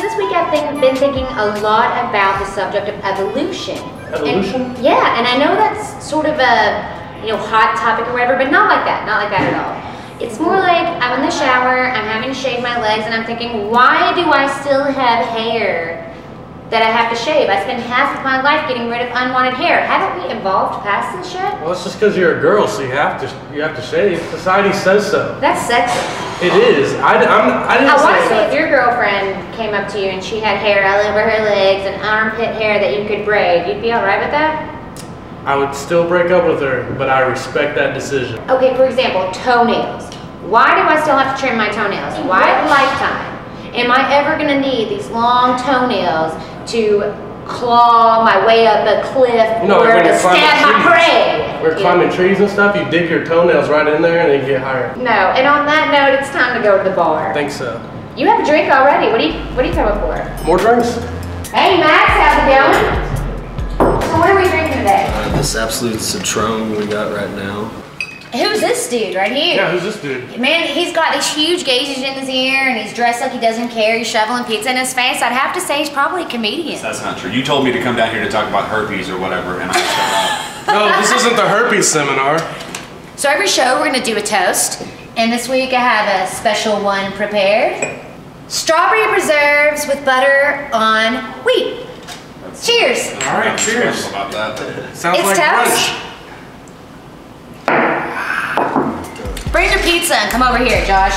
this week I've been thinking a lot about the subject of evolution. Evolution? Yeah, and I know that's sort of a hot topic or whatever, but not like that at all. It's more like I'm in the shower, I'm having to shave my legs, and I'm thinking, why do I still have hair that I have to shave? I spend half of my life getting rid of unwanted hair. Haven't we evolved past this yet? Well, it's just because you're a girl, so you have to shave. Society says so. That's sexist. It is. I want to say if your girlfriend came up to you and she had hair all over her legs and armpit hair that you could braid, you'd be all right with that? I would still break up with her, but I respect that decision. Okay, for example, toenails. Why do I still have to trim my toenails? Why a lifetime? Am I ever gonna need these long toenails to claw my way up a cliff or to stab my prey? We're climbing trees and stuff, you dig your toenails right in there and then you get higher. No, and on that note, it's time to go to the bar. I think so. You have a drink already. What are you coming for? More drinks? Hey Max, how's it going? So what are we drinking today? This absolute Citron we got right now. Who's this dude right here? Yeah, who's this dude? Man, he's got these huge gauges in his ear and he's dressed like he doesn't care. He's shoveling pizza in his face. I'd have to say he's probably a comedian. That's not true. You told me to come down here to talk about herpes or whatever, and I shut up. No, this isn't the herpes seminar. So every show we're gonna do a toast. And this week I have a special one prepared. Strawberry preserves with butter on wheat. Cheers. All right, cheers. About that. Sounds It's like toast. brunch. Bring your pizza and come over here, Josh.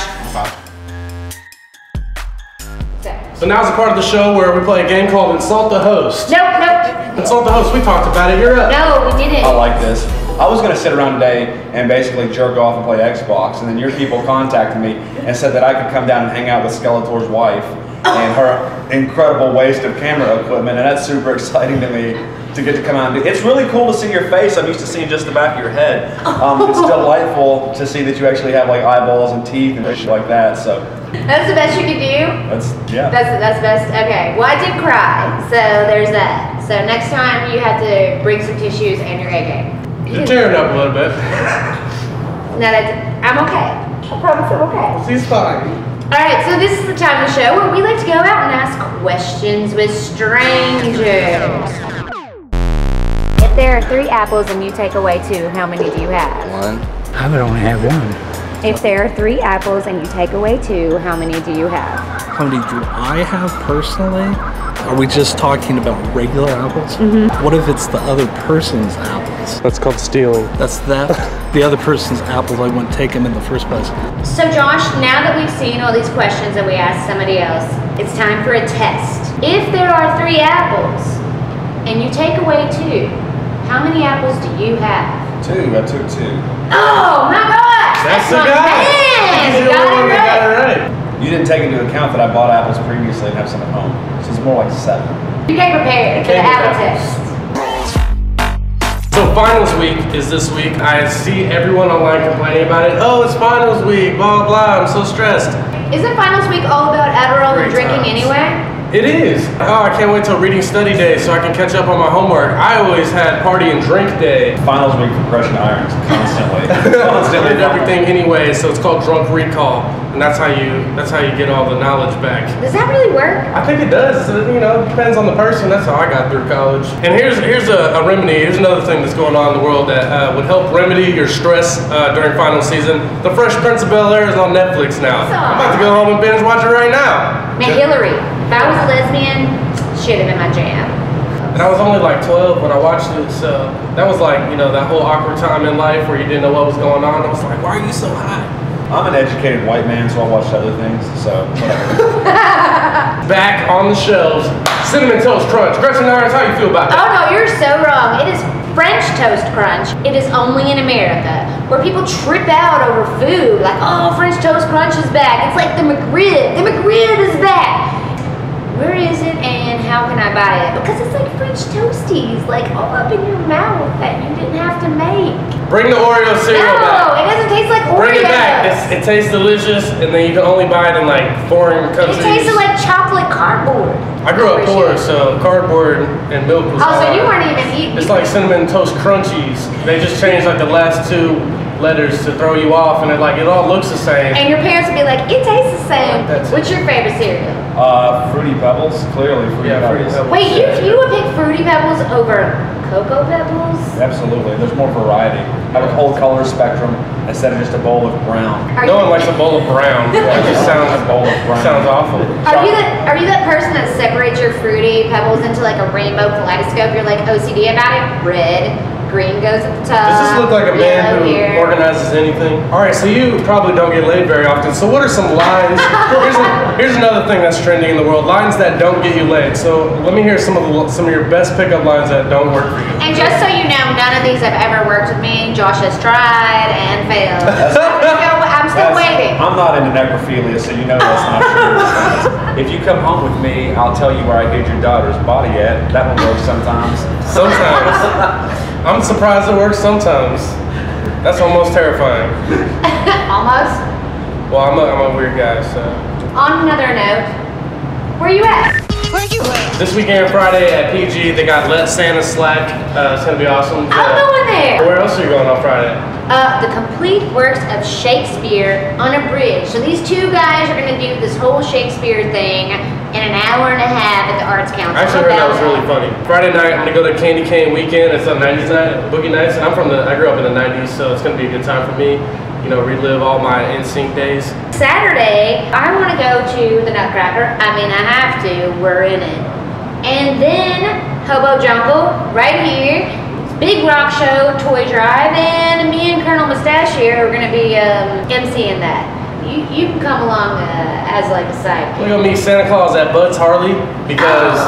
So now's the part of the show where we play a game called Insult the Host. Nope. Insult the Host, we talked about it, you're up. No, we didn't. I like this. I was gonna sit around today and basically jerk off and play Xbox, and then your people contacted me and said that I could come down and hang out with Skeletor's wife and her incredible waste of camera equipment, and that's super exciting to me to get to come out and do. It's really cool to see your face. I'm used to seeing just the back of your head. It's delightful to see that you actually have like eyeballs and teeth and shit like that. So That's the best you can do? that's, yeah. That's the best. Okay. Well, I did cry, so there's that. So next time you have to bring some tissues and your A game. You're tearing up a little bit. No, I'm okay. I promise I'm okay. She's fine. All right, so this is the time of the show where we like to go out and ask questions with strangers. If there are 3 apples and you take away 2, how many do you have? 1. I would only have 1. If there are 3 apples and you take away 2, how many do you have? How many do I have personally? Are we just talking about regular apples? What if it's the other person's apples? That's called stealing. That's theft. The other person's apples, I wouldn't take them in the first place. So Josh, now that we've seen all these questions that we asked somebody else, it's time for a test. If there are 3 apples and you take away 2, how many apples do you have? 2. I took 2. Oh my gosh! That's the my guy. man! He's He the only got one it that got it right. right. You didn't take into account that I bought apples previously and have some at home, so it's more like 7. You came prepared for the apple test. So finals week is this week. I see everyone online complaining about it. Oh, it's finals week, blah, blah, I'm so stressed. Isn't finals week all about Adderall and Great drinking times. anyway? It is. Oh, I can't wait till reading study day so I can catch up on my homework. I always had party and drink day. Finals week for crushing irons constantly. I did everything anyway, so it's called drunk recall, and that's how you get all the knowledge back. Does that really work? I think it does. It depends on the person. That's how I got through college. And here's a remedy. Here's another thing that's going on in the world that would help remedy your stress during final season. The Fresh Prince of Bel-Air is on Netflix now. I'm about to go home and binge watch it right now. Man, Hillary, if I was a lesbian, she'd have been my jam. And I was only like 12 when I watched it, so that was like, that whole awkward time in life where you didn't know what was going on. I was like, why are you so hot? I'm an educated white man, so I watched other things, so whatever. Back on the shelves, Cinnamon Toast Crunch. Gretchen Irons, how you feel about that? Oh no, you're so wrong. It is French Toast Crunch. It is only in America where people trip out over food. Like, oh, French Toast Crunch is back. It's like the McRib. The McRib is back. Where is it and how can I buy it? Because it's like French toasties, like all up in your mouth that you didn't have to make. Bring the Oreo cereal back. No, it doesn't taste like Oreos. Bring it back. It tastes delicious, and then you can only buy it in like foreign countries. It tasted like chocolate cardboard. I grew up poor, so cardboard and milk was Oh, so hard. you weren't even eating. It's like Cinnamon Toast Crunchies. They just changed like the last 2 letters to throw you off, and it all looks the same. And your parents have be like, it tastes the same. What's your favorite cereal? Fruity Pebbles, clearly Fruity Pebbles. Wait, you would pick Fruity Pebbles over Cocoa Pebbles? Absolutely, there's more variety. Have a whole color spectrum instead of just a bowl of brown. No one likes a bowl of brown. That just sounds awful. Are you that person that separates your Fruity Pebbles into like a rainbow kaleidoscope? You're like OCD about it? Red, green goes at the top. Does this look like a man who here. organizes anything? All right, so you probably don't get laid very often. So what are some lines? Here's another thing that's trending in the world: lines that don't get you laid. So let me hear some of your best pickup lines that don't work for you. And just so you know, none of these have ever worked with me. Josh has tried and failed. I'm still waiting. I'm not into necrophilia, so you know that's not true. If you come home with me, I'll tell you where I hid your daughter's body at. That one works sometimes. Sometimes. I'm surprised it works sometimes. That's almost terrifying. Almost? Well, I'm a weird guy, so. On another note, where you at? This weekend, Friday at PG, they got Let Santa Slack. It's gonna be awesome. I'm going there. Where else are you going on Friday? The complete works of Shakespeare unabridged. So these two guys are going to do this whole Shakespeare thing in an hour and a half at the Arts Council. I actually heard that was really funny. Friday night, I'm gonna go to Candy Cane Weekend. It's a 90s night, Boogie Nights, and I grew up in the 90s, so it's gonna be a good time for me. You know, relive all my NSYNC days. Saturday, I want to go to the Nutcracker. I mean, I have to. We're in it. And then Hobo Jungle, right here. Big rock show, toy drive, and me and Colonel Mustachio are gonna be emceeing that. You can come along as like a sidekick. We're gonna meet Santa Claus at Bud's Harley because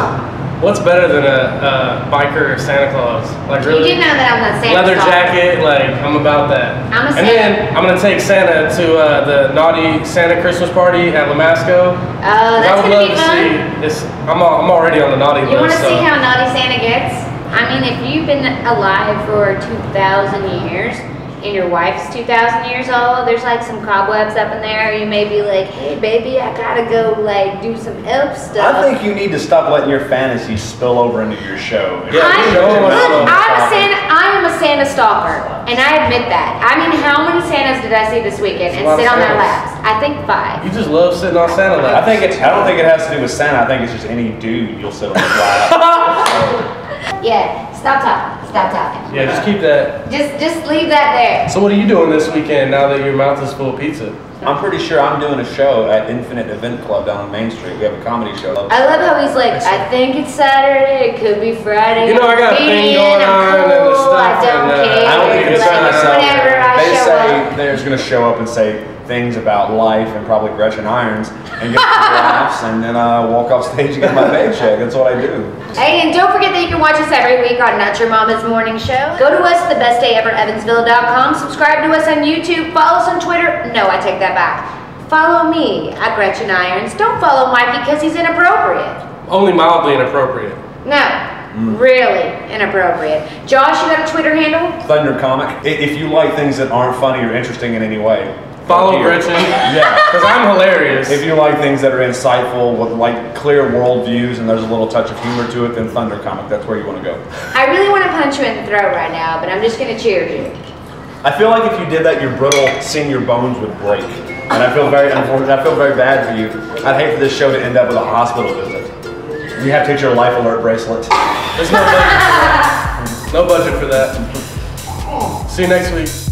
what's better than a biker Santa Claus? Like really? You do know that I'm not Santa leather Claus. jacket, like I'm about that. I'm a and then I'm gonna take Santa to the naughty Santa Christmas party at Lamasco. Oh, that's I would gonna love be to fun. see this. I'm already on the naughty You want list. to see how naughty Santa gets? I mean, if you've been alive for 2,000 years and your wife's 2,000 years old, there's like some cobwebs up in there. You may be like, hey, baby, I gotta go like do some elf stuff. I think you need to stop letting your fantasies spill over into your show. I am a Santa stalker, and I admit that. I mean, how many Santas did I see this weekend and sit on their laps? I think 5. You just love sitting on Santa laps. I don't think it has to do with Santa. I think it's just any dude you'll sit on his lap. Yeah, stop talking. Stop talking. Yeah, just keep that. Just leave that there. So what are you doing this weekend now that your mouth is full of pizza? I'm pretty sure I'm doing a show at Infinite Event Club down on Main Street. We have a comedy show. I love how he's like, I think it's Saturday, it could be Friday. You know, I got a thing going on and the stuff. I don't care. I don't think it's Whenever I They show say up. they're just going to show up and say things about life and probably Gretchen Irons and get some laughs and then walk off stage and get my paycheck. That's what I do. Hey, and don't forget that you can watch us every week on Not Your Mama's Morning Show. Go to us at thebestdayeverevansville.com. Subscribe to us on YouTube. Follow us on Twitter. No, I take that back. Follow me at Gretchen Irons. Don't follow Mikey because he's inappropriate. Only mildly inappropriate. No, really inappropriate. Josh, you got a Twitter handle? Thunder Comic. If you like things that aren't funny or interesting in any way, Follow here. Gretchen. Yeah. Because I'm hilarious. If you like things that are insightful with like clear world views and there's a little touch of humor to it, then Thunder Comic. That's where you want to go. I really want to punch you in the throat right now, but I'm just going to cheer you. I feel like if you did that, your brittle senior bones would break. And I feel very unfortunate. I feel very bad for you. I'd hate for this show to end up with a hospital visit. You have to get your life alert bracelet. There's no budget for that. No budget for that. See you next week.